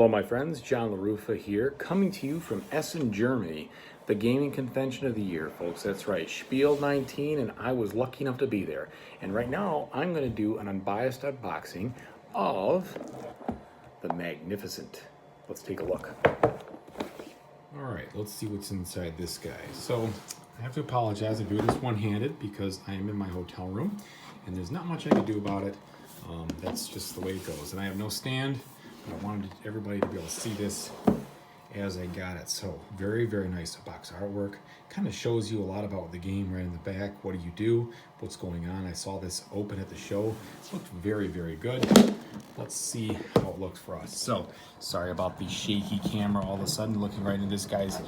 Hello my friends, John LaRuffa here, coming to you from Essen, Germany, the gaming convention of the year, folks. That's right, Spiel 19, and I was lucky enough to be there. And right now, I'm going to do an unbiased unboxing of the Magnificent. Let's take a look. All right, let's see what's inside this guy. So, I have to apologize, I'm doing this one-handed because I am in my hotel room, and there's not much I can do about it. That's just the way it goes. And I have no stand. I wanted everybody to be able to see this as I got it. So very, very nice box artwork. Kind of shows you a lot about the game right in the back. What do you do? What's going on? I saw this open at the show. It looked very, very good. Let's see how it looks for us. So sorry about the shaky camera all of a sudden looking right into this guy's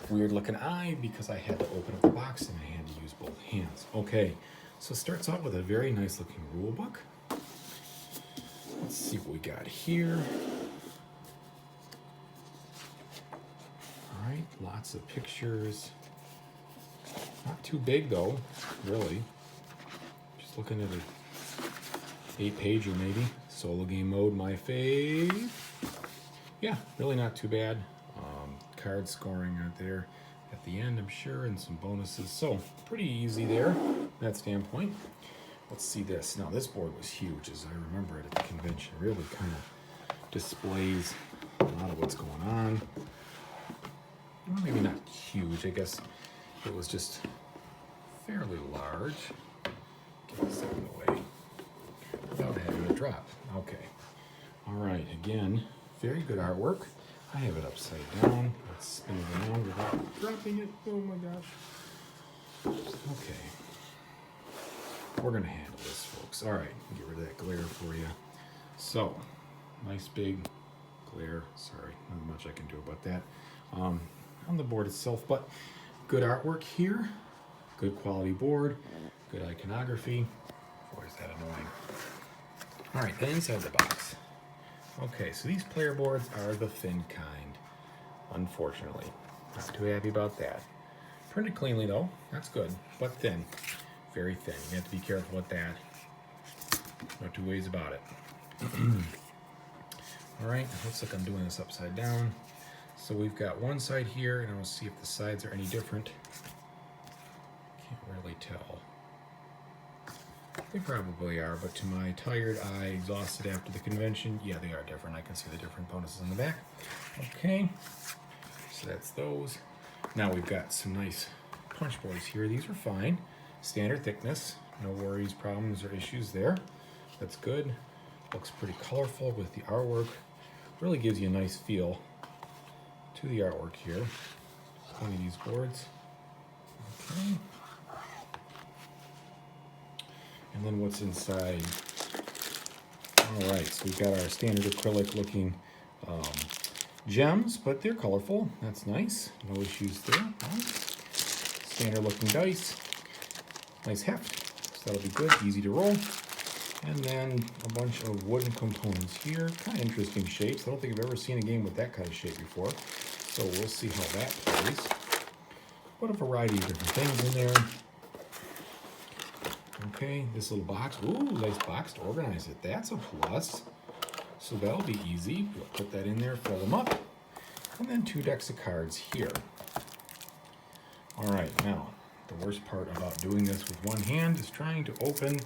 weird looking eye because I had to open up the box and I had to use both hands. Okay, so it starts out with a very nice looking rule book. Let's see what we got here. All right, lots of pictures. Not too big though, really. Just looking at a 8-pager maybe. Solo game mode, my fave. Yeah, really not too bad. Card scoring right there at the end, I'm sure, and some bonuses. So pretty easy there from that standpoint. Let's see this. Now this board was huge as I remember it at the convention. Really kind of displays a lot of what's going on. Well, maybe not huge. I guess it was just fairly large. Get this out of the way without having to drop. Okay. All right. Again, very good artwork. I have it upside down. Let's spin it around without dropping it. Oh my gosh. Okay. We're going to handle this, folks. All right, get rid of that glare for you. So, nice big glare. Sorry, not much I can do about that on the board itself, but good artwork here. Good quality board. Good iconography. Boy, is that annoying. All right, then inside the box. Okay, so these player boards are the thin kind, unfortunately. Not too happy about that. Printed cleanly, though. That's good, but thin. Very thin. You have to be careful with that. No two ways about it. All right, looks like I'm doing this upside down. So we've got one side here, and I'll see if the sides are any different. Can't really tell. They probably are, but to my tired eye, exhausted after the convention, yeah, they are different. I can see the different bonuses in the back. Okay, so that's those. Now we've got some nice punch boards here. These are fine. Standard thickness, no worries, problems, or issues there. That's good. Looks pretty colorful with the artwork. Really gives you a nice feel to the artwork here. One of these boards. Okay. And then what's inside? All right, so we've got our standard acrylic looking gems, but they're colorful. That's nice. No issues there. Nice. Standard looking dice. Nice heft, so that'll be good, easy to roll. And then a bunch of wooden components here. Kind of interesting shapes. I don't think I've ever seen a game with that kind of shape before. So we'll see how that plays. What a variety of different things in there. Okay, this little box. Ooh, nice box to organize it. That's a plus. So that'll be easy. We'll put that in there, fill them up. And then 2 decks of cards here. All right, now, the worst part about doing this with one hand is trying to open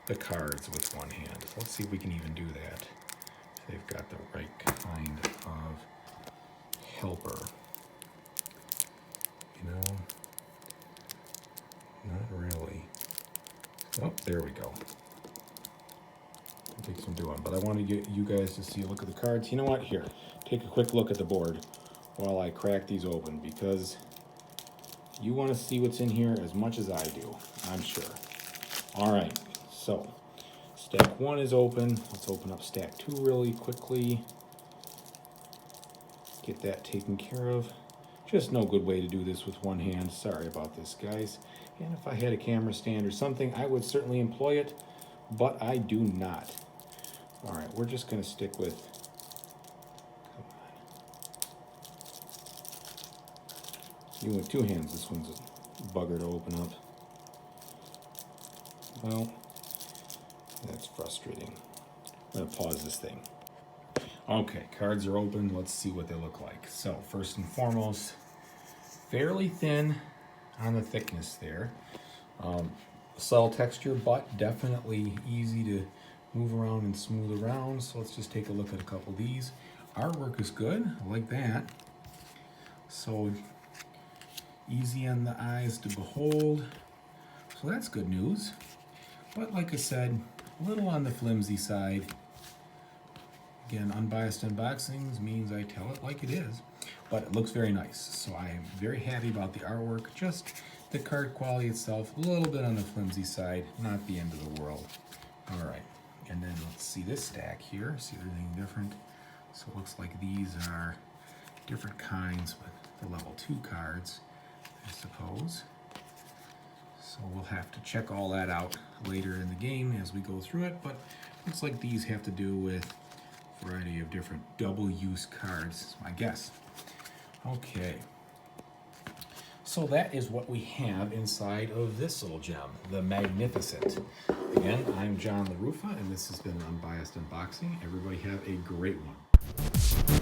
the cards with one hand. So let's see if we can even do that. They've got the right kind of helper. You know, not really. Oh, there we go. It'll take some doing, but I want to get you guys to see a look at the cards. You know what? Here, take a quick look at the board while I crack these open because you want to see what's in here as much as I do, I'm sure. All right, so stack 1 is open. Let's open up stack 2 really quickly. Get that taken care of. Just no good way to do this with one hand. Sorry about this, guys. And if I had a camera stand or something, I would certainly employ it, but I do not. All right, we're just going to stick with, come on. Even with 2 hands, this one's a bugger to open up. Well, that's frustrating. I'm going to pause this thing. Okay, cards are open. Let's see what they look like. So first and foremost, fairly thin on the thickness there. Subtle texture, but definitely easy to move around and smooth around. So let's just take a look at a couple of these. Artwork is good. I like that. So easy on the eyes to behold. So that's good news. But like I said, a little on the flimsy side. Again, unbiased unboxings means I tell it like it is, but it looks very nice. So I am very happy about the artwork. Just the card quality itself, a little bit on the flimsy side, not the end of the world. All right, and then let's see this stack here, see if there's anything different. So it looks like these are different kinds, but the level 2 cards, I suppose. So we'll have to check all that out later in the game as we go through it, but looks like these have to do with a variety of different double-use cards, is my guess. Okay. So that is what we have inside of this little gem, the Magnificent. Again, I'm John LaRuffa, and this has been Unbiased Unboxing. Everybody have a great one.